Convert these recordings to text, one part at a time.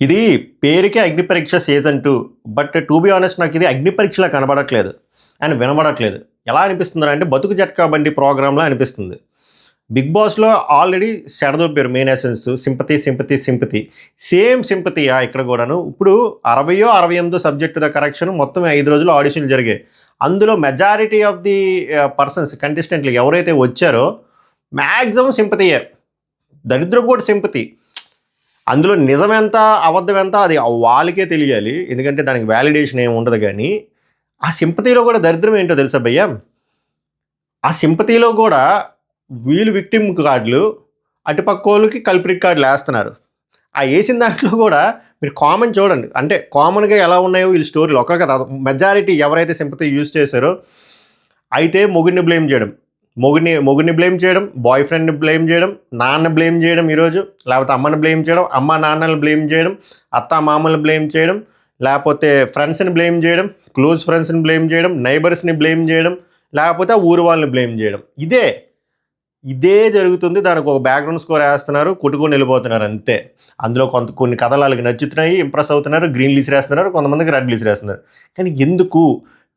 ఇది పేరుకే అగ్ని పరీక్ష season 2. But to be honest నాకు ఇది అగ్ని పరీక్షలా కనబడట్లేదు అండ్ వినబడట్లేదు. ఎలా అనిపిస్తుంది అంటే బతుకు జట్కా బండి ప్రోగ్రాంలా అనిపిస్తుంది. బిగ్ బాస్లో ఆల్రెడీ సెడదొప్పారు main essence sympathy sympathy sympathy. Same సింపతియా ఇక్కడ కూడాను. ఇప్పుడు 68 సబ్జెక్టు ద కరెక్షన్ మొత్తం 5 రోజులు ఆడిషన్లు జరిగాయి. అందులో మెజారిటీ ఆఫ్ ది పర్సన్స్ కంటెస్టెంట్లు ఎవరైతే వచ్చారో మ్యాక్సిమం సింపతియే. దరిద్రపు కూడా సింపతి. అందులో నిజమెంత అబద్ధం ఎంత అది వాళ్ళకే తెలియాలి, ఎందుకంటే దానికి వ్యాలిడేషన్ ఏమి ఉండదు. కానీ ఆ సింపతిలో కూడా దరిద్రం ఏంటో తెలుసా భయ్య, ఆ సింపతిలో కూడా వీళ్ళు విక్టిమ్ కార్డులు, అటుపక్క వాళ్ళకి కల్ప్రిట్ కార్డులు వేస్తున్నారు. ఆ వేసిన దాంట్లో కూడా మీరు కామన్ చూడండి, అంటే కామన్గా ఎలా ఉన్నాయో వీళ్ళ స్టోరీలు ఒకరు కదా. మెజారిటీ ఎవరైతే సింపతి యూజ్ చేశారో అయితే మొగుడిని బ్లేమ్ చేయడం, మొగుడిని బ్లేమ్ చేయడం, బాయ్ ఫ్రెండ్ని బ్లేమ్ చేయడం, నాన్న బ్లేమ్ చేయడం ఈరోజు, లేకపోతే అమ్మని బ్లేమ్ చేయడం, అమ్మ నాన్నని బ్లేమ్ చేయడం, అత్త మామల్ని బ్లేమ్ చేయడం, లేకపోతే ఫ్రెండ్స్ని బ్లేమ్ చేయడం, క్లోజ్ ఫ్రెండ్స్ని బ్లేమ్ చేయడం, నైబర్స్ని బ్లేమ్ చేయడం, లేకపోతే ఊరు వాళ్ళని బ్లేమ్ చేయడం. ఇదే జరుగుతుంది. దానికి ఒక బ్యాక్గ్రౌండ్ స్కోర్ వేస్తున్నారు, కొట్టుకొని వెళ్ళిపోతున్నారు అంతే. అందులో కొన్ని కథలు వాళ్ళకి నచ్చుతున్నాయి, ఇంప్రెస్ అవుతున్నారు, గ్రీన్ లీస్ వేస్తున్నారు, కొంతమందికి రెడ్ లీస్ వేస్తున్నారు. కానీ ఎందుకు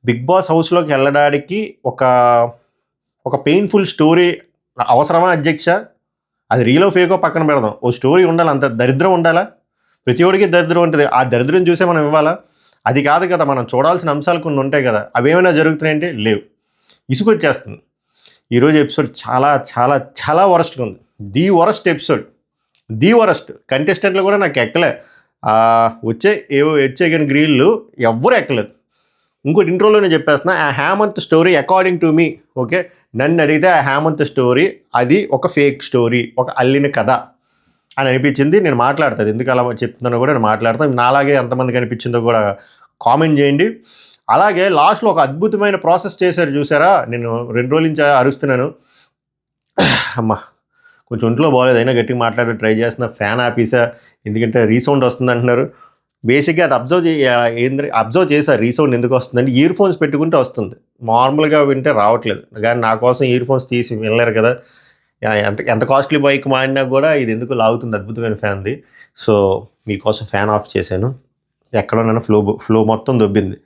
బిగ్ బాస్ హౌస్లోకి వెళ్ళడానికి ఒక పెయిన్ఫుల్ స్టోరీ అవసరమా అధ్యక్ష? అది రీలో ఫేకో పక్కన పెడదాం, ఓ స్టోరీ ఉండాలి, అంత దరిద్రం ఉండాలా? ప్రతి ఒడికి దరిద్రం ఉంటుంది. ఆ దరిద్రం చూసే మనం ఇవ్వాలా? అది కాదు కదా, మనం చూడాల్సిన అంశాలు కొన్ని ఉంటాయి కదా, అవేమైనా జరుగుతున్నాయంటే లేవు. ఇసుకొచ్చేస్తుంది. ఈరోజు ఎపిసోడ్ చాలా చాలా చాలా వరస్ట్గా ఉంది. The worst episode, the worst. కంటెస్టెంట్లు కూడా నాకు ఎక్కలే, వచ్చే కానీ గ్రీన్లు ఎవ్వరూ ఎక్కలేదు. ఇంకోటి ఇంట్రోలోనే చెప్పేస్తున్నా, ఆ Hemant story according to me, okay, నన్ను అడిగితే ఆ హేమంత్ స్టోరీ అది ఒక ఫేక్ స్టోరీ, ఒక అల్లిన కథ అని అనిపించింది. నేను మాట్లాడుతుంది, ఎందుకు అలా చెప్తున్నానో కూడా నేను మాట్లాడతాను. నాలాగే ఎంతమందికి అనిపించిందో కూడా కామెంట్ చేయండి. అలాగే లాస్ట్లో ఒక అద్భుతమైన ప్రాసెస్ చేశారు చూసారా. నేను 2 రోజుల నుంచి అరుస్తున్నాను, అమ్మా కొంచెం ఒంట్లో బాగోలేదు, అయినా గట్టిగా మాట్లాడి ట్రై చేస్తున్నా. ఫ్యాన్ ఆపేసా, ఎందుకంటే రీసౌండ్ వస్తుంది అంటున్నారు. బేసిక్గా అది అబ్జర్వ్ చేశారు రీసౌండ్ ఎందుకు వస్తుందంటే ఇయర్ ఫోన్స్ పెట్టుకుంటే వస్తుంది, మామూలుగా వింటే రావట్లేదు. కానీ నా కోసం ఇయర్ ఫోన్స్ తీసి వినలేరు కదా, ఎంత కాస్ట్లీ బైక్ మాడినా కూడా ఇది ఎందుకు లాగుతుంది, అద్భుతమైన ఫ్యాన్ది. సో మీకోసం ఫ్యాన్ ఆఫ్ చేశాను. ఎక్కడో నన్ను ఫ్లో మొత్తం దొబ్బింది.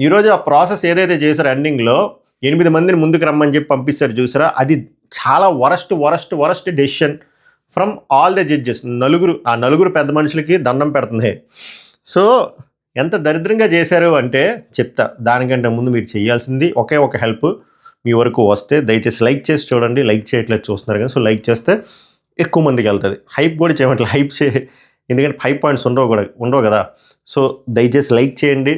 ఈరోజు ఆ ప్రాసెస్ ఏదైతే చేశారో ఎండింగ్లో 8 మందిని ముందుకు రమ్మని చెప్పి పంపిస్తారు చూసారా, అది చాలా worst decision from all the judges. ఆ నలుగురు పెద్ద మనుషులకి దండం పెడుతుంది. సో ఎంత దరిద్రంగా చేశారు అంటే చెప్తా. దానికంటే ముందు మీరు చేయాల్సింది ఒకే ఒక హెల్ప్, మీ వరకు వస్తే దయచేసి లైక్ చేసి చూడండి. లైక్ చేయట్లేదు చూస్తున్నారు కదా, సో లైక్ చేస్తే ఎక్కువ మందికి వెళ్తుంది. హైప్ కూడా చేయమంటే ఎందుకంటే 5 పాయింట్స్ ఉండవు కదా. సో దయచేసి లైక్ చేయండి.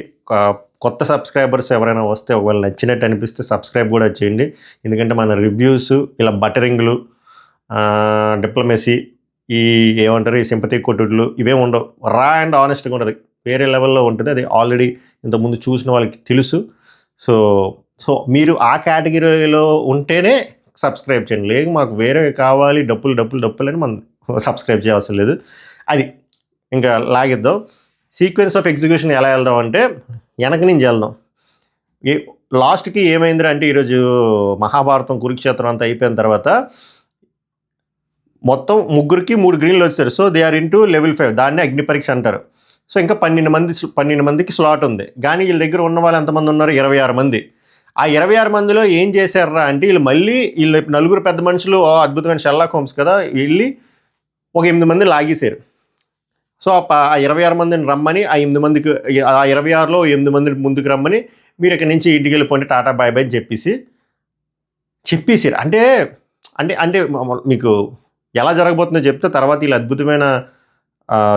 కొత్త సబ్స్క్రైబర్స్ ఎవరైనా వస్తే ఒకవేళ నచ్చినట్టు అనిపిస్తే సబ్స్క్రైబ్ కూడా చేయండి. ఎందుకంటే మన రివ్యూస్ ఇలా బటరింగ్లు, డిప్లొమసీ, ఏమంటారు ఈ సింపతి కొట్టుడులు ఇవేం ఉండవు. రా అండ్ ఆనెస్ట్గా ఉంటుంది, వేరే లెవెల్లో ఉంటుంది. అది ఆల్రెడీ ఇంతకుముందు చూసిన వాళ్ళకి తెలుసు. సో మీరు ఆ కేటగిరీలో ఉంటేనే సబ్స్క్రైబ్ చేయండి. లేదు మాకు వేరే కావాలి డప్పులు అని మనం సబ్స్క్రైబ్ చేయాల్సిన లేదు. అది ఇంకా లాగిద్దాం. సీక్వెన్స్ ఆఫ్ ఎగ్జిక్యూషన్ ఎలా వెళ్దాం అంటే వెనక నుంచి వెళ్దాం. లాస్ట్కి ఏమైందిరా అంటే ఈరోజు మహాభారతం కురుక్షేత్రం అంతా అయిపోయిన తర్వాత మొత్తం 3కి 3 గ్రీన్లు వచ్చారు. So they are into level 5, దాన్ని అగ్ని పరీక్ష అంటారు. సో ఇంకా 12 మందికి స్లాట్ ఉంది. కానీ వీళ్ళ దగ్గర ఉన్న వాళ్ళు ఎంతమంది ఉన్నారు? 26 మంది. ఆ 26 మందిలో ఏం చేశారా అంటే వీళ్ళు నలుగురు పెద్ద మనుషులు అద్భుతమైన షెర్లాక్ హోమ్స్ కదా, వెళ్ళి ఒక 8 మందిని లాగేశారు. సో ఆ 26 మందిని రమ్మని, ఆ 8 మందికి, ఆ 26లో 8 మందిని ముందుకు రమ్మని, మీరు ఇక్కడి నుంచి ఇంటికి వెళ్ళిపోండి టాటా బాయ్ బాయ్ అని చెప్పేసారు. అంటే మీకు ఎలా జరగబోతుందో చెప్తే తర్వాత వీళ్ళు అద్భుతమైన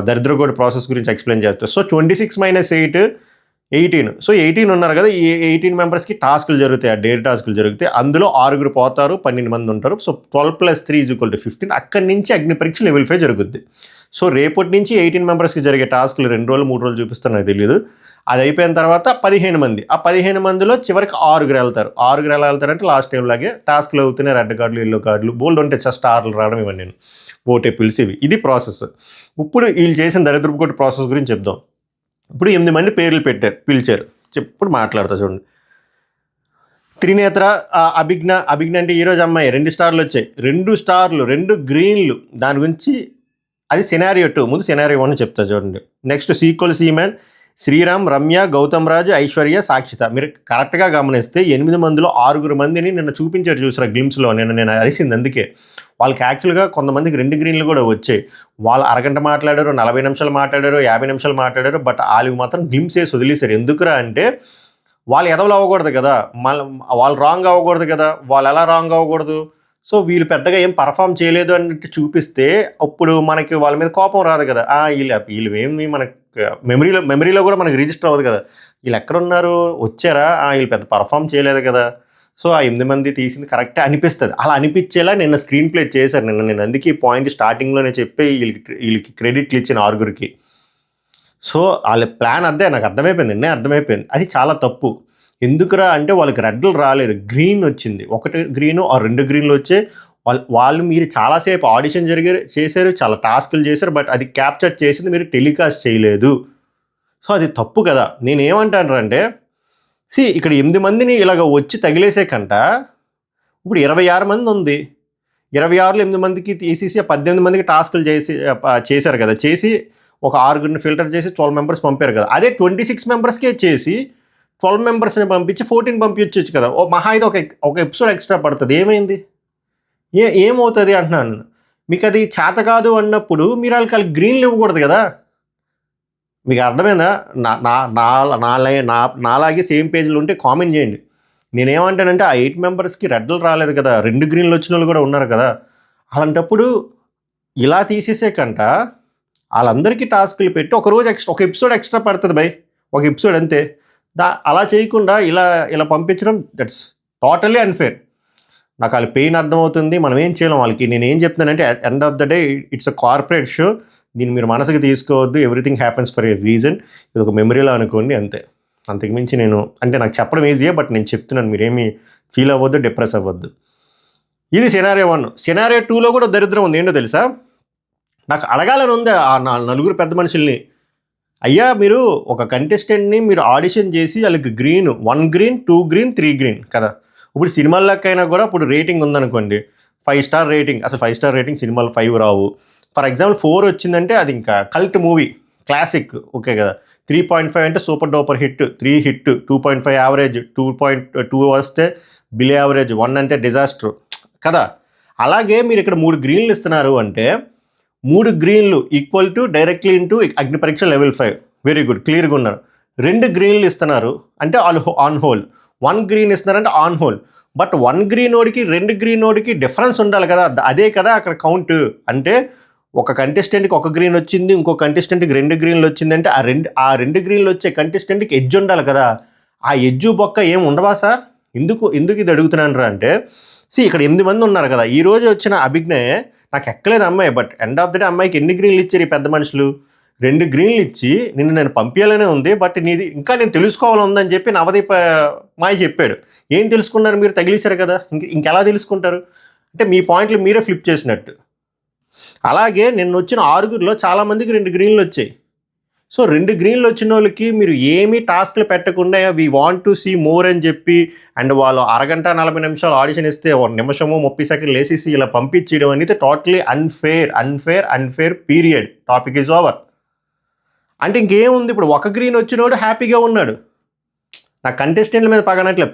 దరిద్రగోడి ప్రాసెస్ గురించి ఎక్స్ప్లెయిన్ చేస్తారు. సో 26 - 8 18. సో 18 ఉన్నారు కదా, ఈ 18 మెంబర్స్కి టాస్కులు జరుగుతాయి, ఆ డేర్ టాస్కులు జరుగుతాయి. అందులో 6 పోతారు, 12 మంది ఉంటారు. సో 12 + 3 = 15. అక్కడి నుంచి అగ్ని పరీక్ష లెవెల్ 5 జరుగుద్ది. సో రేపటి నుంచి 18 మెంబర్స్కి జరిగే టాస్కులు 2 రోజులు 3 రోజులు చూపిస్తాను, నాకు తెలియదు. అది అయిపోయిన తర్వాత 15 మంది. ఆ 15 మందిలో చివరికి 6 వెళ్తారు. 6 ఎలా వెళ్తారంటే లాస్ట్ టైం లాగే టాస్క్లు అవుతున్నాయి, రెడ్ కార్డులు, ఎల్లో కార్డులు, బోల్డ్ ఉంటే జస్ట్ 6 రావడం, ఇవన్నీ నేను ఓటే పిలిచి ఇది ప్రాసెస్. ఇప్పుడు వీళ్ళు చేసిన దరిద్రపు కొట్టి ప్రాసెస్ గురించి చెప్దాం. ఇప్పుడు 8 మంది పేర్లు పిలిచారు. ఇప్పుడు మాట్లాడతా చూడండి. త్రినేత్ర, అభిజ్ఞ అంటే ఈరోజు అమ్మాయి 2 స్టార్లు వచ్చాయి, 2 స్టార్లు, 2 గ్రీన్లు. దాని గురించి అది సినారియో 2. ముందు సినారియో 1 చెప్తా చూడండి. నెక్స్ట్ సీక్వెల్ సీమెన్ శ్రీరామ్, రమ్య, గౌతమ్ రాజు, ఐశ్వర్య, సాక్షిత. మీరు కరెక్ట్గా గమనిస్తే 8 మందిలో 6 మందిని నిన్న చూపించారు చూసారా గ్లిమ్స్లో. నేను అరిసింది అందుకే. వాళ్ళకి యాక్చువల్గా కొంతమందికి 2 గ్రీన్లు కూడా వచ్చాయి. వాళ్ళు అరగంట మాట్లాడారు, 40 నిమిషాలు మాట్లాడారు, 50 నిమిషాలు మాట్లాడారు. బట్ వాళ్ళకి మాత్రం గ్లిమ్స్ వేసి వదిలేశారు. ఎందుకురా అంటే వాళ్ళు ఎదవలు అవ్వకూడదు కదా, వాళ్ళు రాంగ్ అవ్వకూడదు కదా. వాళ్ళు ఎలా రాంగ్ అవ్వకూడదు? సో వీళ్ళు పెద్దగా ఏం పర్ఫామ్ చేయలేదు అన్నట్టు చూపిస్తే అప్పుడు మనకి వాళ్ళ మీద కోపం రాదు కదా. వీళ్ళు ఏమి మనకి మెమరీలో కూడా మనకి రిజిస్టర్ అవ్వదు కదా. వీళ్ళు ఎక్కడున్నారు, వచ్చారా, వీళ్ళు పెద్ద పర్ఫామ్ చేయలేదు కదా. సో ఆ 8 మంది తీసింది కరెక్టే అనిపిస్తుంది. అలా అనిపించేలా నిన్న స్క్రీన్ ప్లే చేశారు. నేను అందుకే ఈ పాయింట్ స్టార్టింగ్లోనే చెప్పి వీళ్ళకి క్రెడిట్లు ఇచ్చిన 6 సో వాళ్ళ ప్లాన్ అదే నాకు అర్థమైపోయింది, నిన్నే అర్థమైపోయింది. అది చాలా తప్పు. ఎందుకురా అంటే వాళ్ళకి రెడ్లు రాలేదు, గ్రీన్ వచ్చింది. 1 గ్రీను ఆ 2 గ్రీన్లు వచ్చే వాళ్ళు మీరు చాలాసేపు ఆడిషన్ చేశారు, చాలా టాస్కులు చేశారు. బట్ అది క్యాప్చర్ చేసింది మీరు టెలికాస్ట్ చేయలేదు. సో అది తప్పు కదా. నేనేమంటాను అంటే ఇక్కడ 8 మందిని ఇలాగ వచ్చి తగిలేసే కంట ఇప్పుడు 26 మంది ఉంది. 26లో 8 మందికి తీసేసి 18 మందికి టాస్కులు చేశారు కదా. చేసి ఒక 6 ఫిల్టర్ చేసి 12 మెంబర్స్ పంపారు కదా. అదే 26 మెంబర్స్కే చేసి 12 మెంబర్స్ని పంపించి 14 పంపించవచ్చు కదా. మహా అయితే ఒక ఎపిసోడ్ ఎక్స్ట్రా పడుతుంది. ఏమైంది? ఏమవుతుంది అంటున్నాను. మీకు అది చేత కాదు అన్నప్పుడు మీరు వాళ్ళకి గ్రీన్లు ఇవ్వకూడదు కదా. మీకు అర్థమైందా? నాలాగే సేమ్ పేజ్లో ఉంటే కామెంట్ చేయండి. నేనేమంటానంటే ఆ 8 మెంబర్స్కి రెడ్లు రాలేదు కదా, 2 గ్రీన్లు వచ్చిన వాళ్ళు కూడా ఉన్నారు కదా. అలాంటప్పుడు ఇలా తీసేసే కంట వాళ్ళందరికీ టాస్కులు పెట్టి ఒక ఎపిసోడ్ ఎక్స్ట్రా పడుతుంది బై, ఒక ఎపిసోడ్ అంతే. అలా చేయకుండా ఇలా పంపించడం దట్స్ టోటలీ అన్ఫేర్. నాకు వాళ్ళ పెయిన్ అర్థమవుతుంది. మనం ఏం చేయలేం వాళ్ళకి. నేను ఏం చెప్తున్నానంటే end of the day it's a corporate show. దీన్ని మీరు మనసుకి తీసుకోవద్దు. Everything happens for a reason. ఇది ఒక మెమరీలో అనుకోండి అంతే. అంతకుమించి నాకు చెప్పడం ఈజీయే, బట్ నేను చెప్తున్నాను, మీరేమీ ఫీల్ అవ్వద్దు, డిప్రెస్ అవ్వద్దు. ఇది సినారియో 1. సినారియో 2లో కూడా దరిద్రం ఉంది. ఏంటో తెలుసా? నాకు అడగాలని ఉంది ఆ 4 పెద్ద మనుషుల్ని. అయ్యా, మీరు ఒక కంటెస్టెంట్ని మీరు ఆడిషన్ చేసి వాళ్ళకి గ్రీన్ 1 గ్రీన్ 2 గ్రీన్ 3 గ్రీన్ కదా. ఇప్పుడు సినిమాలకైనా కూడా ఇప్పుడు రేటింగ్ ఉందనుకోండి, 5 స్టార్ రేటింగ్. అసలు 5 స్టార్ రేటింగ్ సినిమాలు 5 రావు. ఫర్ ఎగ్జాంపుల్ 4 వచ్చిందంటే అది ఇంకా కల్ట్ మూవీ, క్లాసిక్, ఓకే కదా. 3.5 అంటే super duper hit, 3 hit, 2.5 average, 2.2 వస్తే బిలో యావరేజ్, 1 అంటే డిజాస్టర్ కదా. అలాగే మీరు ఇక్కడ 3 గ్రీన్లు ఇస్తున్నారు అంటే 3 గ్రీన్లు ఈక్వల్ టు డైరెక్ట్లీ ఇంటూ అగ్ని పరీక్ష లెవెల్ 5. వెరీ గుడ్, క్లియర్గా ఉన్నారు. 2 గ్రీన్లు ఇస్తున్నారు అంటే ఆన్ హోల్. 1 గ్రీన్ ఇస్తున్నారంటే ఆన్ హోల్. బట్ 1 గ్రీన్ ఓడికి 2 గ్రీన్ ఓడికి డిఫరెన్స్ ఉండాలి కదా. అదే కదా అక్కడ కౌంట్. అంటే ఒక కంటెస్టెంట్కి 1 గ్రీన్ వచ్చింది, ఇంకో కంటెస్టెంట్కి 2 గ్రీన్లు వచ్చిందంటే ఆ 2 గ్రీన్లు వచ్చే కంటెస్టెంట్కి ఎడ్జ్ ఉండాలి కదా. ఆ ఎడ్జు బొక్క ఏం ఉండవా సార్? ఎందుకు ఇది అడుగుతున్నాను అంటే ఇక్కడ 8 మంది ఉన్నారు కదా. ఈరోజు వచ్చిన అభిజ్ఞయ్ నాకు ఎక్కలేదు అమ్మాయి. But end of the day అమ్మాయికి ఎన్ని గ్రీన్లు ఇచ్చారు ఈ పెద్ద మనుషులు? 2 గ్రీన్లు ఇచ్చి నేను పంపించాలనే ఉంది. బట్ నీది ఇంకా నేను తెలుసుకోవాలి ఉందని చెప్పి నవదీప్ మాయ చెప్పాడు. ఏం తెలుసుకున్నారు మీరు? తగిలేశారు కదా. ఇంకెలా తెలుసుకుంటారు? అంటే మీ పాయింట్లు మీరే ఫ్లిప్ చేసినట్టు. అలాగే నిన్న వచ్చిన 6లో చాలామందికి 2 గ్రీన్లు వచ్చాయి. సో 2 గ్రీన్లు వచ్చిన వాళ్ళకి మీరు ఏమీ టాస్క్లు పెట్టకుండా we want to see more అని చెప్పి అండ్ వాళ్ళు అరగంట 40 నిమిషాలు ఆడిషన్ ఇస్తే 1 నిమిషము 30 సెకండ్లు వేసేసి ఇలా పంపించడం అనేది totally unfair period. Topic is over. అంటే ఇంకేముంది? ఇప్పుడు 1 గ్రీన్ వచ్చినోడు హ్యాపీగా ఉన్నాడు. నా కంటెస్టెంట్ల మీద పగనట్లే.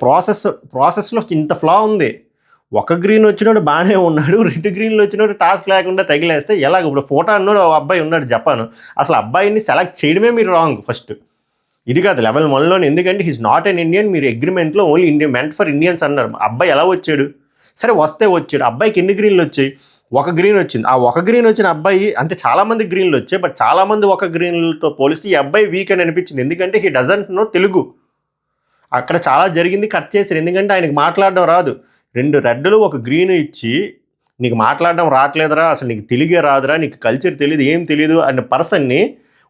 ప్రాసెస్లో ఇంత ఫ్లా ఉంది. 1 గ్రీన్ వచ్చినోడు బాగానే ఉన్నాడు, 2 గ్రీన్లు వచ్చినోడు టాస్క్ లేకుండా తగిలేస్తే ఎలాగ? ఇప్పుడు ఫోటో అన్నాడు అబ్బాయి ఉన్నాడు జపాన్. అసలు అబ్బాయిని సెలెక్ట్ చేయడమే మీరు రాంగ్ ఫస్ట్. ఇది కాదు లెవెల్ 1లోనే. ఎందుకంటే హీస్ నాట్ అన్ ఇండియన్. మీరు అగ్రిమెంట్లో ఓన్లీ ఇండియన్ మెంట్ ఫర్ ఇండియన్స్ అన్నారు. అబ్బాయి ఎలా వచ్చాడు? సరే వస్తే వచ్చాడు. అబ్బాయికి ఎన్ని గ్రీన్లు వచ్చాయి? 1 గ్రీన్ వచ్చింది. ఆ 1 గ్రీన్ వచ్చిన అబ్బాయి అంటే చాలామంది గ్రీన్లు వచ్చాయి. బట్ చాలామంది 1 గ్రీన్లతో పోలిస్తే ఈ అబ్బాయి వీక్ అని అనిపించింది. ఎందుకంటే హీ డజంట్ నో తెలుగు. అక్కడ చాలా జరిగింది కట్ చేశారు. ఎందుకంటే ఆయనకి మాట్లాడడం రాదు. 2 రెడ్లు 1 గ్రీన్ ఇచ్చి నీకు మాట్లాడడం రావట్లేదురా, అసలు నీకు తెలుగే రాదురా, నీకు కల్చర్ తెలియదు, ఏం తెలియదు అనే పర్సన్ని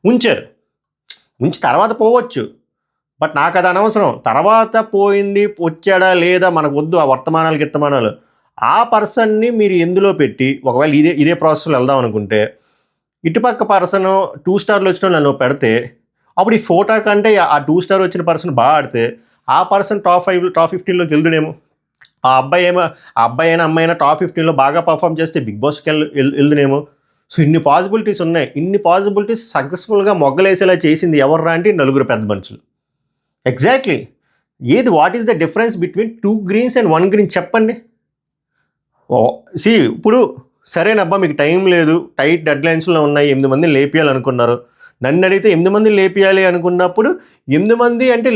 ఉంచారు. ఉంచి తర్వాత పోవచ్చు. బట్ నాకు అది అనవసరం. తర్వాత పోయింది వచ్చాడా లేదా మనకు వద్దు ఆ వర్తమానాలు. ఆ పర్సన్ని మీరు ఎందులో పెట్టి ఒకవేళ ఇదే ప్రాసెస్లో వెళ్దాం అనుకుంటే ఇటుపక్క పర్సన్ 2 స్టార్లు వచ్చిన నన్ను పెడితే అప్పుడు ఈ ఫోటో కంటే ఆ 2 స్టార్ వచ్చిన పర్సన్ బాగా ఆడితే ఆ పర్సన్ టాప్ 15లోకి వెళ్దునేమో. ఆ అబ్బాయి అయినా అమ్మాయి అయినా టాప్ 15లో బాగా పర్ఫామ్ చేస్తే బిగ్ బాస్కి వెళ్దునేమో. సో ఇన్ని పాసిబిలిటీస్ ఉన్నాయి. ఇన్ని పాసిబిలిటీస్ సక్సెస్ఫుల్గా మొగ్గలేసేలా చేసింది ఎవర్రా అంటే నలుగురు పెద్ద మనుషులు. ఎగ్జాక్ట్లీ. ఏది what is the difference between 2 greens and 1 green చెప్పండి. ఇప్పుడు సరేనబ్బా మీకు టైం లేదు, టైట్ డెడ్ లైన్స్లో ఉన్నాయి, 8 మందిని లేపియాలనుకున్నారు. నన్ను అడిగితే 8 మందిని లేపియాలి అనుకున్నప్పుడు 8 మంది అంటే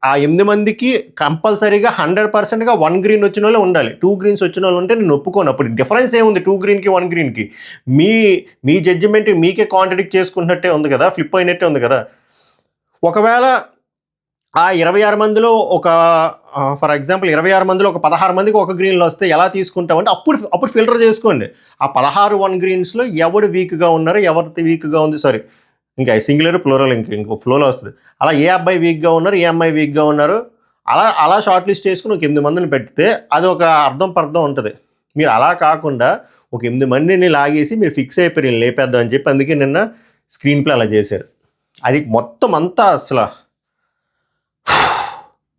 ఆ 8 మందికి కంపల్సరీగా 100%గా 1 గ్రీన్ వచ్చిన వాళ్ళే ఉండాలి. 2 గ్రీన్స్ వచ్చిన వాళ్ళు ఉంటే నేను ఒప్పుకోను. అప్పుడు డిఫరెన్స్ ఏముంది 2 గ్రీన్కి 1 గ్రీన్కి? మీ జడ్జిమెంట్ మీకే కాంట్రడిక్ట్ చేసుకుంటున్నట్టే ఉంది కదా, ఫ్లిప్ అయినట్టే ఉంది కదా. ఒకవేళ ఆ 26 మందిలో ఫర్ ఎగ్జాంపుల్ 26 మందిలో ఒక 16 మందికి 1 గ్రీన్లో వస్తే ఎలా తీసుకుంటామంటే అప్పుడు ఫిల్టర్ చేసుకోండి. ఆ 16 1 గ్రీన్స్లో ఎవడు వీక్గా ఉన్నారు, ఎవరిది వీక్గా ఉంది, సారీ ఇంకా సింగులర్ ప్లూరల్ ఇంకో ఫ్లోలో వస్తుంది. అలా ఏ అబ్బాయి వీక్గా ఉన్నారు, ఏ అమ్మాయి వీక్గా ఉన్నారు, అలా షార్ట్ లిస్ట్ చేసుకుని ఒక 8 మందిని పెడితే అది ఒక అర్థం ఉంటుంది. మీరు అలా కాకుండా ఒక 8 మందిని లాగేసి మీరు ఫిక్స్ అయిపోయి నేను లేపేద్దాం అని చెప్పి అందుకే నిన్న స్క్రీన్ ప్లే అలా చేశారు. అది మొత్తం అంతా అసలు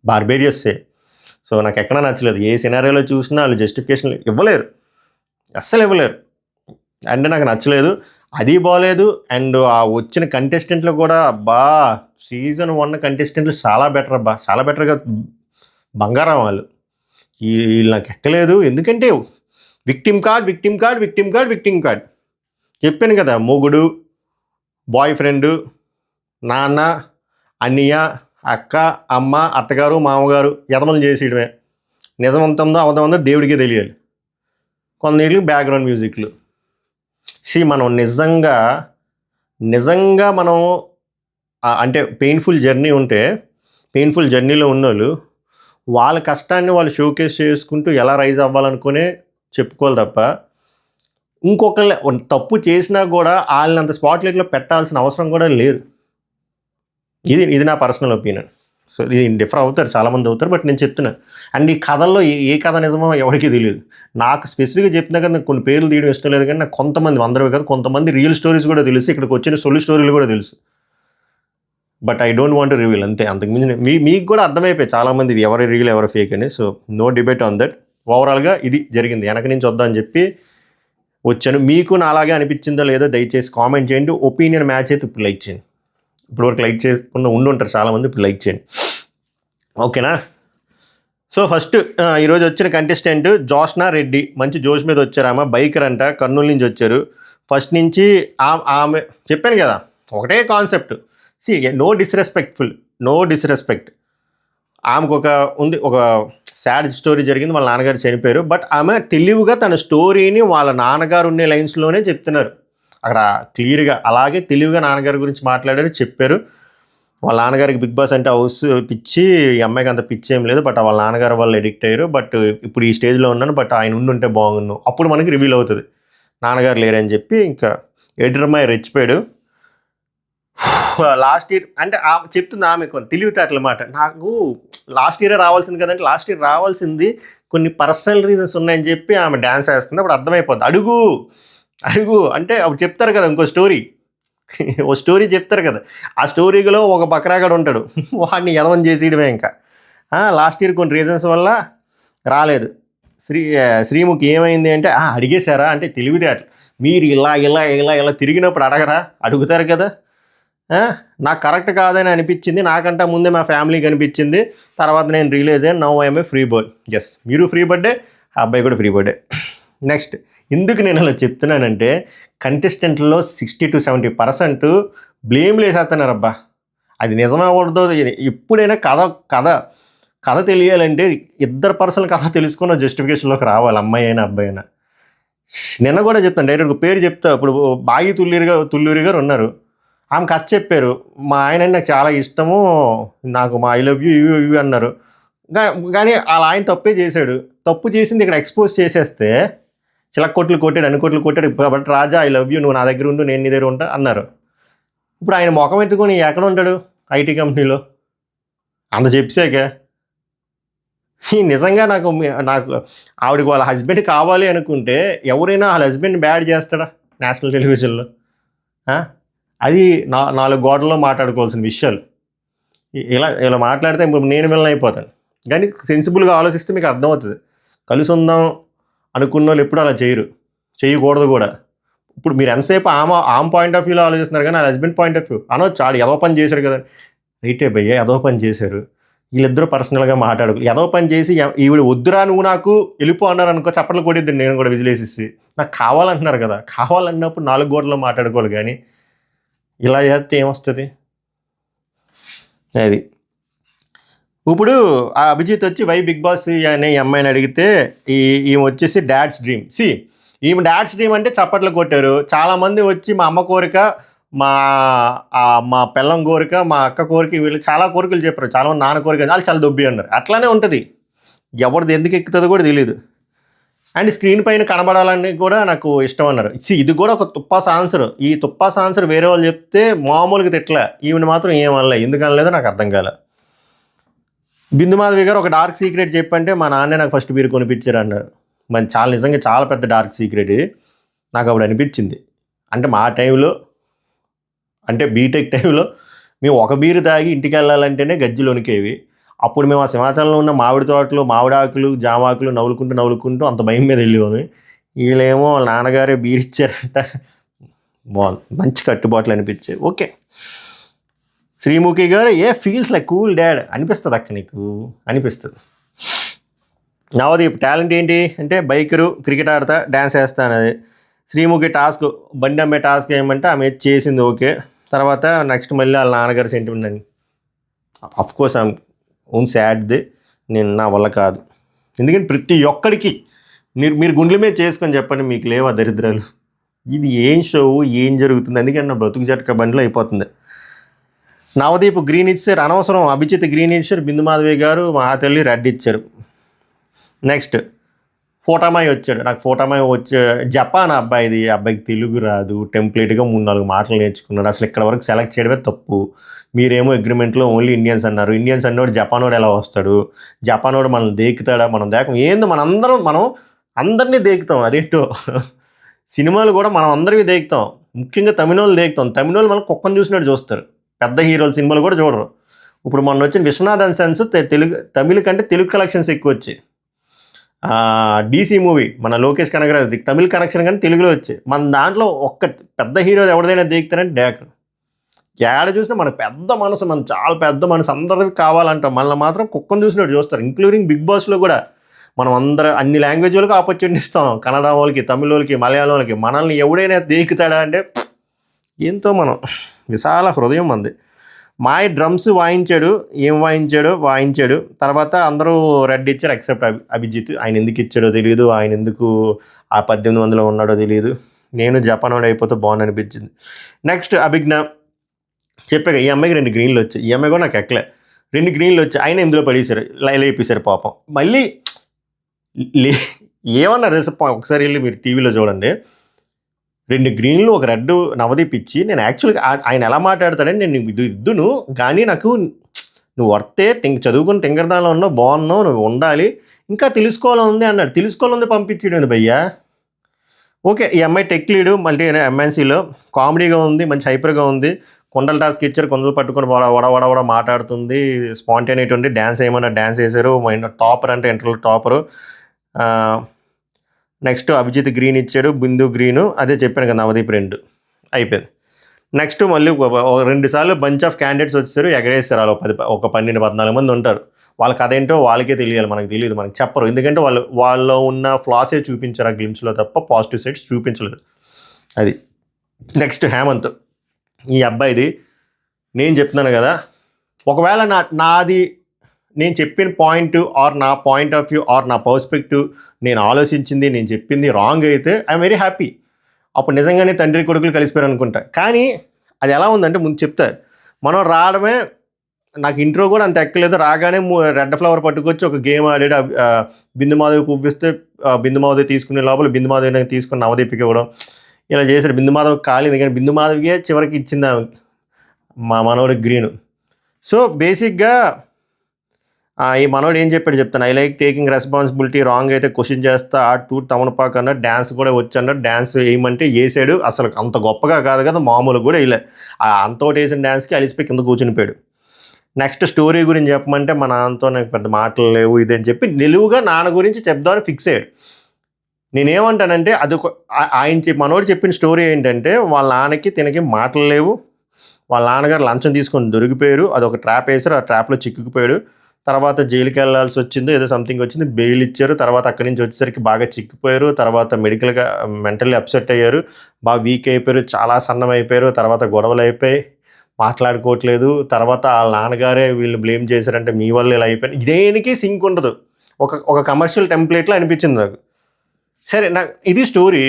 బార్బేరియస్సే. సో నాకు ఎక్కడ నచ్చలేదు. ఏ సినారియోలో చూసినా వాళ్ళు జస్టిఫికేషన్ ఇవ్వలేరు, అస్సలు ఇవ్వలేరు. అంటే నాకు నచ్చలేదు, అది బాగలేదు. అండ్ ఆ వచ్చిన కంటెస్టెంట్లు కూడా సీజన్ 1 కంటెస్టెంట్లు చాలా బెటర్ అబ్బా, చాలా బెటర్గా బంగారం వాళ్ళు. వీళ్ళు నాకు ఎక్కలేదు. ఎందుకంటే విక్టిమ్ కార్డ్ చెప్పాను కదా, మొగుడు, బాయ్ ఫ్రెండ్, నాన్న, అన్నయ్య, అక్క, అమ్మ, అత్తగారు, మామగారు యదమలు చేసేయడమే. నిజమంతుందో అవదందో దేవుడికే తెలియాలి. కొన్నిళ్ళు బ్యాక్గ్రౌండ్ మ్యూజిక్లు. మనం నిజంగా మనం అంటే పెయిన్ఫుల్ జర్నీ ఉంటే, పెయిన్ఫుల్ జర్నీలో ఉన్నోళ్ళు వాళ్ళ కష్టాన్ని వాళ్ళు షోకేస్ చేసుకుంటూ ఎలా రైజ్ అవ్వాలనుకునే చెప్పుకోవాలి తప్ప ఇంకొకళ్ళు తప్పు చేసినా కూడా వాళ్ళని అంత స్పాట్లైట్లో పెట్టాల్సిన అవసరం కూడా లేదు. ఇది నా పర్సనల్ ఒపీనియన్. సో ఇది డిఫర్ అవుతారు, చాలామంది అవుతారు, బట్ నేను చెప్తున్నాను. అండ్ ఈ కథల్లో ఏ కథ నిజమో ఎవరికీ తెలియదు. నాకు స్పెసిఫిక్గా చెప్తున్నా కదా, నాకు కొన్ని పేర్లు తీయడం ఇష్టం లేదు, కానీ నాకు కొంతమంది, అందరూ కాదు, కొంతమంది రియల్ స్టోరీస్ కూడా తెలుసు, ఇక్కడికి వచ్చిన సొల్లు స్టోరీలు కూడా తెలుసు. But I don't want to reveal, అంతే. అంతకుమించి మీకు కూడా అర్థమైపోయి చాలామంది ఎవరు రియల్ ఎవరు ఫేక్ అని. So no debate on that. ఓవరాల్గా ఇది జరిగింది. వెనక నుంచి వద్దామని చెప్పి వచ్చాను. మీకు నా అలాగే అనిపించిందో లేదో దయచేసి కామెంట్ చేయండి. ఒపీనియన్ మ్యాచ్ అయితే ఇప్పుడు లైక్ చేయండి. ఇప్పటివరకు లైక్ చేయకుండా ఉండుంటారు చాలామంది, ఇప్పుడు లైక్ చేయండి, ఓకేనా? సో ఫస్ట్ ఈరోజు వచ్చిన కంటెస్టెంట్ జోష్నా రెడ్డి. మంచి జోష్ మీద వచ్చారు. ఆమె బైకర్ అంట, కర్నూలు నుంచి వచ్చారు. ఫస్ట్ నుంచి ఆమె చెప్పాను కదా, ఒకటే కాన్సెప్ట్. No disrespect. ఆమెకు ఒక సాడ్ స్టోరీ జరిగింది, వాళ్ళ నాన్నగారు చనిపోయారు. బట్ ఆమె తెలివిగా తన స్టోరీని వాళ్ళ నాన్నగారు ఉండే లైన్స్లోనే చెప్తున్నారు. అక్కడ క్లియర్గా అలాగే తెలివిగా నాన్నగారి గురించి మాట్లాడారు, చెప్పారు. వాళ్ళ నాన్నగారికి బిగ్ బాస్ అంటే హౌస్ పిచ్చి, ఈ అమ్మాయికి అంత పిచ్చి ఏం లేదు, బట్ వాళ్ళ నాన్నగారు వాళ్ళు ఎడిక్ట్ అయ్యారు. బట్ ఇప్పుడు ఈ స్టేజ్లో ఉన్నాను, బట్ ఆయన ఉండుంటే బాగున్నాను. అప్పుడు మనకి రివీల్ అవుతుంది నాన్నగారు లేరని చెప్పి. ఇంకా ఎడిటర్మాయి రెచ్చిపోయాడు. లాస్ట్ ఇయర్ అంటే చెప్తుంది ఆమె కొన్ని తెలివితేటల మాట. నాకు లాస్ట్ ఇయరే రావాల్సింది కదంటే, లాస్ట్ ఇయర్ రావాల్సింది కొన్ని పర్సనల్ రీజన్స్ ఉన్నాయని చెప్పి ఆమె డ్యాన్స్ వేస్తుంది. అప్పుడు అర్థమైపోద్ది. అడుగు అంటే అప్పుడు చెప్తారు కదా ఇంకో స్టోరీ చెప్తారు కదా, ఆ స్టోరీలో ఒక బక్రాగాడు ఉంటాడు, వాడిని యదవం చేసేయడమే. ఇంకా లాస్ట్ ఇయర్ కొన్ని రీజన్స్ వల్ల రాలేదు. శ్రీముఖి ఏమైంది అంటే అడిగేశారా అంటే తెలివితేటలు. మీరు ఇలా తిరిగినప్పుడు అడుగుతారు కదా. నాకు కరెక్ట్ కాదని అనిపించింది, నాకంటే ముందే మా ఫ్యామిలీకి అనిపించింది, తర్వాత నేను రియలైజ్ అయ్యాను, now I'm a free bird. Yes, మీరు ఫ్రీ బర్డే, ఆ అబ్బాయి కూడా ఫ్రీ బర్డే. నెక్స్ట్, ఎందుకు నేను అలా చెప్తున్నానంటే, కంటెస్టెంట్లో 60 to 70% బ్లేమ్ వేసేస్తున్నారు. అబ్బా అది నిజమవడదో. ఎప్పుడైనా కథ తెలియాలంటే ఇద్దరు పర్సనల్ కథ తెలుసుకున్న జస్టిఫికేషన్లోకి రావాలి, అమ్మాయి అయినా అబ్బాయి అయినా. నిన్న కూడా చెప్తాను, డైరెక్ట్ పేరు చెప్తా. ఇప్పుడు బాగి తుల్లూరి గారు ఉన్నారు, ఆమె కథ చెప్పారు. మా ఆయన నాకు చాలా ఇష్టము, నాకు మా ఐ లవ్ యూ ఇవి అన్నారు. కానీ అలా ఆయన తప్పే చేశాడు. తప్పు చేసింది ఇక్కడ ఎక్స్పోజ్ చేసేస్తే చిలక్కొట్లు కొట్టాడు, అన్ని కొట్లు కొట్టాడు. కాబట్టి రాజా ఐ లవ్ యూ, నువ్వు నా దగ్గర ఉండు, నేను నీ దగ్గర ఉంటా అన్నారు. ఇప్పుడు ఆయన ముఖం ఎత్తుకొని ఎక్కడ ఉంటాడు? ఐటీ కంపెనీలో. అంత చెప్పాక నిజంగా నాకు ఆవిడకి వాళ్ళ హస్బెండ్ కావాలి అనుకుంటే ఎవరైనా వాళ్ళ హస్బెండ్ బ్యాడ్ చేస్తాడా నేషనల్ టెలివిజన్లో? అది 4 గోడల్లో మాట్లాడుకోవాల్సిన విషయాలు. ఇలా మాట్లాడితే ఇప్పుడు నేను విలన్ అయిపోతాను. కానీ సెన్సిబుల్గా ఆలోచిస్తే మీకు అర్థమవుతుంది. కలిసి ఉందాం అనుకున్న వాళ్ళు ఎప్పుడు అలా చేయరు, చేయకూడదు కూడా. ఇప్పుడు మీరు ఎంతసేపు ఆమె పాయింట్ ఆఫ్ వ్యూలో ఆలోచిస్తున్నారు కానీ నా హస్బెండ్ పాయింట్ ఆఫ్ వ్యూ అనొచ్చు, ఆడు ఏదో పని చేశాడు కదా. రైటే భయ్య, ఏదో పని చేశారు, వీళ్ళిద్దరూ పర్సనల్గా మాట్లాడుకు ఏదో పని చేసి ఈవిడ వద్దురా నువ్వు నాకు వెళ్ళిపో అన్నారు అనుకో, చప్పట్లు కొడిద్ది, నేను కూడా విజిలేసేసి. నాకు కావాలంటున్నారు కదా, కావాలన్నప్పుడు 4 గోడలో మాట్లాడుకోవాలి కానీ ఇలా చేస్తే ఏమొస్తుంది అది. ఇప్పుడు ఆ అభిజిత్ వచ్చి వై బిగ్ బాస్ అనే అమ్మాయిని అడిగితే ఈమె వచ్చేసి డాడ్స్ డ్రీమ్. ఈమె డాడ్స్ డ్రీమ్ అంటే చప్పట్లు కొట్టారు. చాలామంది వచ్చి మా అమ్మ కోరిక, మా పిల్లం కోరిక, మా అక్క కోరిక, వీళ్ళు చాలా కోరికలు చెప్పారు. చాలామంది నాన్న కోరిక, వాళ్ళు చాలా దొబ్బి అన్నారు. అట్లానే ఉంటుంది, ఎవరిది ఎందుకు ఎక్కుతుందో కూడా తెలియదు. అండ్ స్క్రీన్ పైన కనబడాలని కూడా నాకు ఇష్టం అన్నారు. ఇది కూడా ఒక తుప్పాస్ ఆన్సర్. ఈ తుప్పాస్ ఆన్సర్ వేరే వాళ్ళు చెప్తే మామూలుగా తిట్లే, ఈవిని మాత్రం ఏమనలే. ఎందుకు అనలేదో నాకు అర్థం కాలే. బిందు మాధవి గారు ఒక డార్క్ సీక్రెట్ చెప్పంటే మా నాన్నే నాకు ఫస్ట్ బీర్ కొనిపించారు అన్నారు. మరి నిజంగా చాలా పెద్ద డార్క్ సీక్రెట్ ఇది. నాకు అప్పుడు అనిపించింది, అంటే మా టైంలో, అంటే బీటెక్ టైంలో మేము ఒక బీరు తాగి ఇంటికి వెళ్ళాలంటేనే గజ్జలు వణికేవి. అప్పుడు మేము ఆ సింహాచలంలో ఉన్న మామిడి తోటలు, మామిడాకులు, జామాకులు నవ్వులుకుంటూ అంత భయం మీద వెళ్ళేవాము. వీళ్ళేమో వాళ్ళ నాన్నగారే బీర్ ఇచ్చారంట. బాగుంది, మంచి కట్టుబాట్లు అనిపించాయి. ఓకే, శ్రీముఖి గారు ఫీల్స్ లైక్ కూల్ డాడ్ అనిపిస్తుంది అక్క, నీకు అనిపిస్తుంది. నవదీప్ టాలెంట్ ఏంటి అంటే బైకరు, క్రికెట్ ఆడతా, డ్యాన్స్ వేస్తాను. అది శ్రీముఖి టాస్క్, బండి అమ్మే టాస్క్ ఏమంటే ఆమె చేసింది. ఓకే, తర్వాత నెక్స్ట్ మళ్ళీ వాళ్ళ నాన్నగారు సెంటిమెంట్ అని. అఫ్కోర్స్ ఐమ్ ఓన్ సాడ్ది, నా వల్ల కాదు. ఎందుకంటే ప్రతి ఒక్కడికి మీరు గుండెల మీద చేసుకొని చెప్పండి, మీకు లేవా దరిద్రాలు? ఇది ఏం షో, ఏం జరుగుతుంది? అందుకని నా బతుకు జట్క బండిలో అయిపోతుంది. నవదీప్ గ్రీన్ ఇచ్చారు అనవసరం, అభిజిత్ గ్రీన్ ఇచ్చారు, బిందు మాధవి గారు మహాతల్లి రెడ్ ఇచ్చారు. నెక్స్ట్ ఫోటామాయి వచ్చాడు. నాకు ఫోటామాయి వచ్చే జపాన్ అబ్బాయిది, అబ్బాయికి తెలుగు రాదు, టెంప్లేట్గా 3-4 మాటలు నేర్చుకున్నాడు. అసలు ఇక్కడ వరకు సెలెక్ట్ చేయడమే తప్పు. మీరేమో అగ్రిమెంట్లో ఓన్లీ ఇండియన్స్ అన్నారు. ఇండియన్స్ అన్నోడు జపానోడు ఎలా వస్తాడు? జపానోడు మనల్ని దేకుతాడా? మనం ఏందో మనం అందరినీ దేకుతాం. అదేంటో సినిమాలు కూడా మనం అందరివి దేకుతాం, ముఖ్యంగా తమిళోళ్ళు దేకుతాం. తమిళోళ్ళు మనం కుక్కను చూసినట్టు చూస్తారు, పెద్ద హీరోల సినిమాలు కూడా చూడరు. ఇప్పుడు మొన్న వచ్చిన విశ్వనాథన్ సెన్స్ తమిళ కంటే తెలుగు కలెక్షన్స్ ఎక్కువ వచ్చాయి. డీసీ మూవీ మన లోకేష్ కనగరాజ్ది తమిళ కనెక్షన్ కానీ తెలుగులో వచ్చాయి. మన దాంట్లో ఒక్క పెద్ద హీరో ఎవరిదైనా దేకుతారంటే డేకర్. ఏడ చూసినా మనకు పెద్ద మనసు, మన చాలా పెద్ద మనసు, అందరికి కావాలంటాం. మనల్ని మాత్రం కుక్కను చూసినట్టు చూస్తారు. ఇంక్లూడింగ్ బిగ్ బాస్లో కూడా మనం అన్ని లాంగ్వేజ్ వాళ్ళకి ఆపర్చునిటీ ఇస్తాం, కన్నడ వాళ్ళకి, తమిళ వాళ్ళకి, మలయాళం వాళ్ళకి. మనల్ని ఎవడైనా దేకుతాడా అంటే ఎంతో మనం విశాల హృదయం మంది. మాయ డ్రమ్స్ వాయించాడు, ఏం వాయించాడు. తర్వాత అందరూ రెడ్ ఇచ్చారు ఎక్సెప్ట్ అభిజిత్. ఆయన ఎందుకు ఇచ్చాడో తెలియదు, ఆయన ఎందుకు ఆ 1800లో ఉన్నాడో తెలియదు. నేను జపానోడు అయిపోతే బాగుంది అనిపించింది. నెక్స్ట్ అభిజ్ఞ చెప్పాక ఈ అమ్మాయికి 2 గ్రీన్లు వచ్చాయి. ఈ అమ్మాయి కూడా నాకు ఎక్కలే, 2 గ్రీన్లు వచ్చాయి. ఆయన ఇందులో పడేశారు, లేపేశారు పాపం. మళ్ళీ ఏమన్నారు తెలుసా, ఒకసారి వెళ్ళి మీరు టీవీలో చూడండి. 2 గ్రీన్లు, ఒక రెడ్ నవదీప్ ఇచ్చి, నేను యాక్చువల్గా ఆయన ఎలా మాట్లాడతాడని నేను ఇది ఇద్దును కానీ నాకు నువ్వు వర్తే చదువుకుని తింగరదానిలో ఉన్నావు, బాగున్నావు, నువ్వు ఉండాలి, ఇంకా తెలుసుకోవాలని ఉంది అన్నాడు. తెలుసుకోవాలని పంపించాడు భయ్యా. ఓకే, ఈ అమ్మాయి టెక్ లీడు మళ్ళీ ఎంఎన్సీలో కామెడీగా ఉంది, మంచి హైపర్గా ఉంది. కొండల టాస్క్ ఇచ్చారు, కొండలు పట్టుకొని వడ మాట్లాడుతుంది, స్పాంటేనిటీ ఉంది. డ్యాన్స్ ఏమన్నా డ్యాన్స్ వేశారు, టాపర్ అంటే interview topper. Next Abhijit green ఇచ్చాడు, బిందు గ్రీను, అదే చెప్పాను కదా నవదీప్ 2 అయిపోయింది. నెక్స్ట్ మళ్ళీ 2 సార్లు బంచ్ ఆఫ్ క్యాండిడేట్స్ వచ్చారు, ఎగరేస్తారు. వాళ్ళు ఒక 12-14 మంది ఉంటారు. వాళ్ళకి అదేంటో వాళ్ళకే తెలియాలి, మనకు తెలియదు, మనకు చెప్పరు. ఎందుకంటే వాళ్ళు ఉన్న ఫ్లాసే చూపించారు ఆ గ్లిమ్స్లో తప్ప పాజిటివ్ సైడ్స్ చూపించలేదు. అది నెక్స్ట్ హేమంత్. ఈ అబ్బాయిది నేను చెప్తున్నాను కదా, ఒకవేళ నాది నేను చెప్పిన పాయింట్ ఆర్ నా పాయింట్ ఆఫ్ వ్యూ ఆర్ నా పర్స్పెక్టివ్, నేను ఆలోచించింది, నేను చెప్పింది రాంగ్ అయితే ఐఎమ్ వెరీ హ్యాపీ. అప్పుడు నిజంగానే తండ్రి కొడుకులు కలిసిపోయారు అనుకుంటా. కానీ అది ఎలా ఉందంటే ముందు చెప్తారు, మనం రావడమే, నాకు ఇంట్రో కూడా అంత ఎక్కలేదు. రాగానే రెడ్ ఫ్లవర్ పట్టుకొచ్చి ఒక గేమ్ ఆడాడు. బిందు మాధవి పువ్విస్తే బిందు మాధవి తీసుకునే లోపల బిందు మాధవి తీసుకుని నవదీపికి ఇవ్వడం, ఇలా చేశాడు. బిందు మాధవి కాలేదు కానీ బిందు మాధవికే చివరికి ఇచ్చింది మా మనోడికి గ్రీను. సో బేసిక్గా ఈ మనోడు ఏం చెప్తాను, I like taking responsibility, wrong అయితే క్వశ్చన్ చేస్తా, తమనపాక అన్నాడు, డ్యాన్స్ కూడా వచ్చి అన్నాడు, డ్యాన్స్ వేయమంటే వేసాడు. అసలు అంత గొప్పగా కాదు కదా, మామూలు కూడా వేయలే. అంతోటి వేసిన డ్యాన్స్కి అలిసిపోయి కింద కూర్చునిపోయాడు. నెక్స్ట్ స్టోరీ గురించి చెప్పమంటే మా నాన్నతో నాకు పెద్ద మాటలు లేవు ఇదని చెప్పి నిలువుగా నాన్న గురించి చెప్దామని ఫిక్స్ అయ్యాడు. నేనేమంటానంటే అదొక మనోడు చెప్పిన స్టోరీ ఏంటంటే వాళ్ళ నాన్నకి తినకి మాటలు లేవు, వాళ్ళ నాన్నగారు లంచం తీసుకొని దొరికిపోయారు, అదొక ట్రాప్ వేశారు, ఆ ట్రాప్లో చిక్కుకుపోయాడు, తర్వాత జైలుకి వెళ్ళాల్సి వచ్చింది, ఏదో సంథింగ్ వచ్చింది, బెయిల్ ఇచ్చారు, తర్వాత అక్కడి నుంచి వచ్చేసరికి బాగా చిక్కిపోయారు, తర్వాత మెడికల్గా మెంటల్లీ అప్సెట్ అయ్యారు, బాగా వీక్ అయిపోయారు, చాలా సన్నం అయిపోయారు, తర్వాత గొడవలు అయిపోయి మాట్లాడుకోవట్లేదు, తర్వాత వాళ్ళ నాన్నగారే వీళ్ళు బ్లేమ్ చేశారంటే మీ వల్ల ఇలా అయిపోయింది, దేనికి సింక్ ఉండదు, ఒక కమర్షియల్ టెంప్లెట్లో అనిపించింది నాకు. సరే నాకు ఇది స్టోరీ.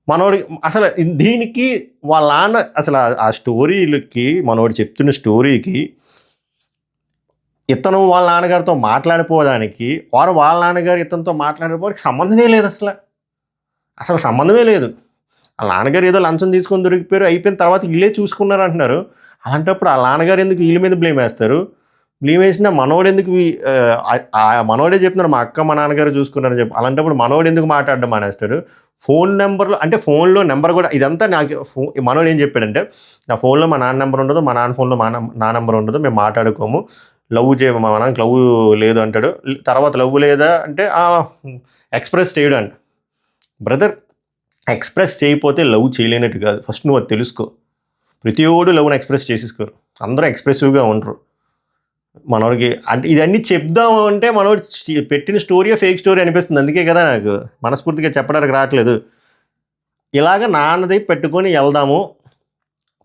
మనోడి అసలు దీనికి వాళ్ళ నాన్న అసలు ఆ స్టోరీలకి మనోడు చెప్తున్న స్టోరీకి ఇతను వాళ్ళ నాన్నగారితో మాట్లాడిపోవడానికి వాళ్ళ నాన్నగారు ఇతనితో మాట్లాడిపోవడానికి సంబంధమే లేదు, అసలు సంబంధమే లేదు. వాళ్ళ నాన్నగారు ఏదో లంచం తీసుకొని దొరికిపోయారు, అయిపోయిన తర్వాత వీళ్ళే చూసుకున్నారు అంటున్నారు. అలాంటప్పుడు వాళ్ళ నాన్నగారు ఎందుకు వీళ్ళ మీద బ్లేమ్ వేస్తారు? బ్లేమ్ వేసిన మనోడు ఎందుకు మనోడే చెప్తున్నారు మా అక్క మా నాన్నగారు చూసుకున్నారని చెప్పి. అలాంటప్పుడు మనోడు ఎందుకు మాట్లాడడం మానేస్తాడు? ఫోన్ నెంబర్లో అంటే ఫోన్లో నెంబర్ కూడా ఇదంతా నాకు మనోడు ఏం చెప్పాడంటే నా ఫోన్లో మా నాన్న నెంబర్ ఉండదు, మా నాన్న ఫోన్లో నా నెంబర్ ఉండదు, మేము మాట్లాడుకోము, లవ్ మా నాన్నకి లవ్ లేదు అంటాడు. తర్వాత లవ్ లేదా అంటే ఎక్స్ప్రెస్ చేయడు అంట. బ్రదర్, ఎక్స్ప్రెస్ చేయకపోతే లవ్ చేయలేనట్టు కాదు, ఫస్ట్ నువ్వు అది తెలుసుకో. ప్రతి ఓడు లవ్ని ఎక్స్ప్రెస్ చేసేసుకోరు, అందరూ ఎక్స్ప్రెసివ్గా ఉండరు. మనోడికి అంటే ఇదన్నీ చెప్దాము అంటే మనోడు పెట్టిన స్టోరీయే ఫేక్ స్టోరీ అనిపిస్తుంది. అందుకే కదా నాకు మనస్ఫూర్తిగా చెప్పడానికి రావట్లేదు. ఇలాగ నాన్నది పెట్టుకొని వెళ్దాము,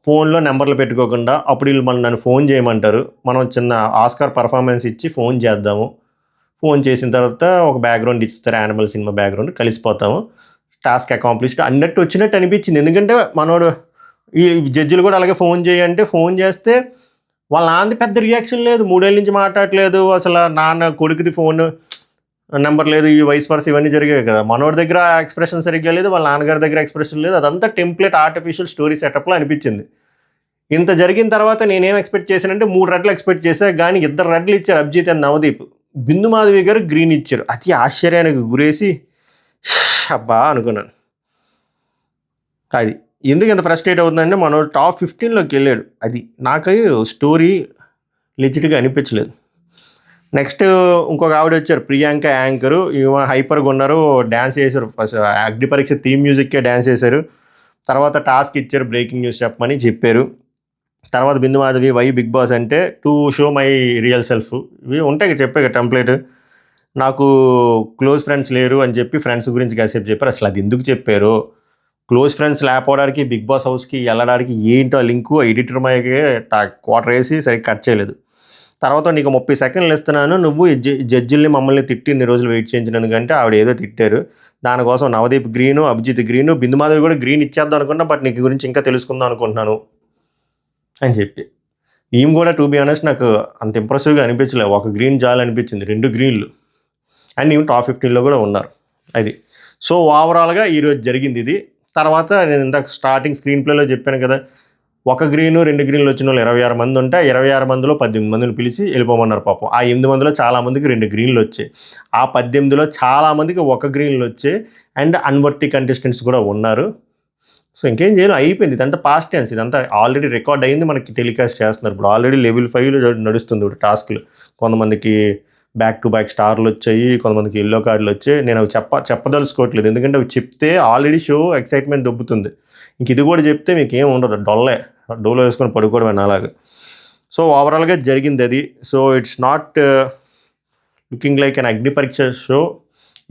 ఫోన్లో నెంబర్లు పెట్టుకోకుండా. అప్పుడు వీళ్ళు నన్ను ఫోన్ చేయమంటారు, మనం చిన్న ఆస్కార్ పర్ఫార్మెన్స్ ఇచ్చి ఫోన్ చేద్దాము. ఫోన్ చేసిన తర్వాత ఒక బ్యాక్గ్రౌండ్ ఇస్తారు, యానిమల్ సినిమా బ్యాక్గ్రౌండ్, కలిసిపోతాము, టాస్క్ అకాంప్లిష్డ్ అన్నట్టు వచ్చినట్టు అనిపించింది. ఎందుకంటే మనోడు ఈ జడ్జిలు కూడా అలాగే ఫోన్ చేయంటే ఫోన్ చేస్తే వాళ్ళ నాన్నది పెద్ద రియాక్షన్ లేదు, 3 ఏళ్ళ నుంచి మాట్లాడలేదు, అసలు నాన్న కొడుకుది ఫోన్ నెంబర్ లేదు, ఈ వైస్ వర్స్ ఇవన్నీ జరిగాయి కదా. మనోడి దగ్గర ఎక్స్ప్రెషన్ సరిగ్గా లేదు, వాళ్ళ నాన్నగారి దగ్గర ఎక్స్ప్రెషన్ లేదు, అదంతా టెంప్లెట్ ఆర్టిఫిషియల్ స్టోరీ సెటప్లో అనిపించింది. ఇంత జరిగిన తర్వాత నేనేం ఎక్స్పెక్ట్ చేశానంటే 3 రెడ్లు ఎక్స్పెక్ట్ చేశా, కానీ 2 రెడ్లు ఇచ్చారు, అభిజిత్ అండ్ నవదీప్. బిందు మాధవి గారు గ్రీన్ ఇచ్చారు. అతి ఆశ్చర్యానికి గురేసి అబ్బా అనుకున్నాను. అది ఎందుకు ఎంత ఫ్రస్ట్రేట్ అవుతుందంటే మనోడు టాప్ 15లోకి వెళ్ళాడు, అది నాకు స్టోరీ లెజిట్గా అనిపించలేదు. నెక్స్ట్ ఇంకొక ఆవిడ వచ్చారు, ప్రియాంక యాంకరు, ఈమె హైపర్గా ఉన్నారు, డ్యాన్స్ చేశారు, ఫస్ట్ అగ్ని పరీక్ష థీమ్ మ్యూజిక్కే డ్యాన్స్ చేశారు. తర్వాత టాస్క్ ఇచ్చారు, బ్రేకింగ్ న్యూస్ చెప్పమని చెప్పారు. తర్వాత బిందు మాధవి వై బిగ్ బాస్ అంటే to show my real self, ఇవి ఉంటాయి చెప్పే టెంప్లెట్. నాకు క్లోజ్ ఫ్రెండ్స్ లేరు అని చెప్పి ఫ్రెండ్స్ గురించి కాసేపు చెప్పారు. అసలు అది ఎందుకు చెప్పారు? క్లోజ్ ఫ్రెండ్స్ లేకపోవడానికి బిగ్ బాస్ హౌస్కి వెళ్ళడానికి ఏంటో లింకు ఎడిటర్ మైకి క్వార్టర్ వేసి సరిగ్గా కట్ చేయలేదు. తర్వాత నీకు 30 సెకండ్లు ఇస్తున్నాను, నువ్వు జడ్జిల్ని మమ్మల్ని తిట్టింది రోజులు వెయిట్ చేయించినందుకంటే ఆవిడ ఏదో తిట్టారు, దానికోసం నవదీప్ గ్రీను, అభిజిత్ గ్రీను, బిందు మాధవి కూడా గ్రీన్ ఇచ్చేద్దాం అనుకున్నా, బట్ నీకు గురించి ఇంకా తెలుసుకుందాం అనుకుంటున్నాను అని చెప్పి. ఈమె కూడా టు బి ఆనెస్ట్ నాకు అంత ఇంప్రెసివ్గా అనిపించలేదు, ఒక గ్రీన్ జాల్ అనిపించింది, 2 గ్రీన్లు. అండ్ ఈమె టాప్ 15లో కూడా ఉన్నారు. అది సో ఓవరాల్గా ఈరోజు జరిగింది ఇది. తర్వాత నేను ఇందాక స్టార్టింగ్ స్క్రీన్ ప్లేలో చెప్పాను కదా, 1 గ్రీను 2 గ్రీన్లు వచ్చిన వాళ్ళు 26 మంది ఉంటే 26 మందిలో 18 మందిని పిలిచి వెళ్ళిపోమన్నారు పాపం. ఆ 8 మందిలో చాలామందికి 2 గ్రీన్లు వచ్చాయి, ఆ 18లో చాలామందికి 1 గ్రీన్లు వచ్చాయి, అండ్ అన్వర్తి కంటెస్టెంట్స్ కూడా ఉన్నారు. సో ఇంకేం చేయను, అయిపోయింది, ఇదంతా పాస్ట్ టెన్స్, ఇదంతా ఆల్రెడీ రికార్డ్ అయ్యింది, మనకి టెలికాస్ట్ చేస్తున్నారు. ఇప్పుడు ఆల్రెడీ లెవెల్ 5లో నడుస్తుంది ఇప్పుడు టాస్క్లు. కొంతమందికి బ్యాక్ టు బ్యాక్ స్టార్లు వచ్చాయి, కొంతమందికి ఎల్లో కార్డులు వచ్చాయి. నేను అవి చెప్పదలుచుకోవట్లేదు, ఎందుకంటే అవి చెప్తే ఆల్రెడీ షో ఎక్సైట్మెంట్ దొబ్బుతుంది. ఇంక ఇది కూడా చెప్తే మీకు ఏం ఉండదు, డోలో వేసుకొని పడుకోవడం అలాగా. సో ఓవరాల్గా జరిగింది అది. So it's not looking like an అగ్ని పరీక్ష షో,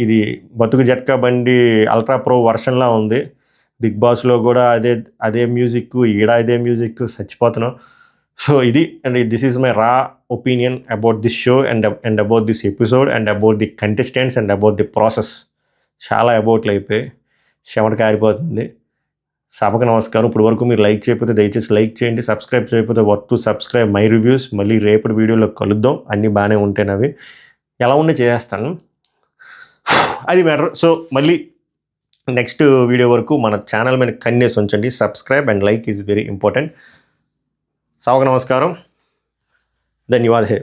ఇది బతుకు జట్కా బండి అల్ట్రా ప్రో వర్షన్లా ఉంది. బిగ్ బాస్లో కూడా అదే మ్యూజిక్, ఈడ అదే మ్యూజిక్, చచ్చిపోతున్నాం. సో ఇది, అండ్ దిస్ ఈజ్ మై రా opinion about this show and about this episode and about the contestants and about the process. చాలా అబౌట్లు అయిపోయి చెమట కారిపోతుంది. సభకు నమస్కారం. ఇప్పుడు వరకు మీరు లైక్ చేయకపోతే దయచేసి లైక్ చేయండి, సబ్స్క్రైబ్ చేయకపోతే work to subscribe my reviews. మళ్ళీ రేపటి వీడియోలో కలుద్దాం, అన్నీ బాగానే ఉంటేనవి ఎలా ఉండే చేస్తాను, అది మ్యాటర్. సో మళ్ళీ నెక్స్ట్ వీడియో వరకు మన ఛానల్ మీద కన్నేసి ఉంచండి. Subscribe and like is very important. సభకు నమస్కారం, ధన్యవాదాలు.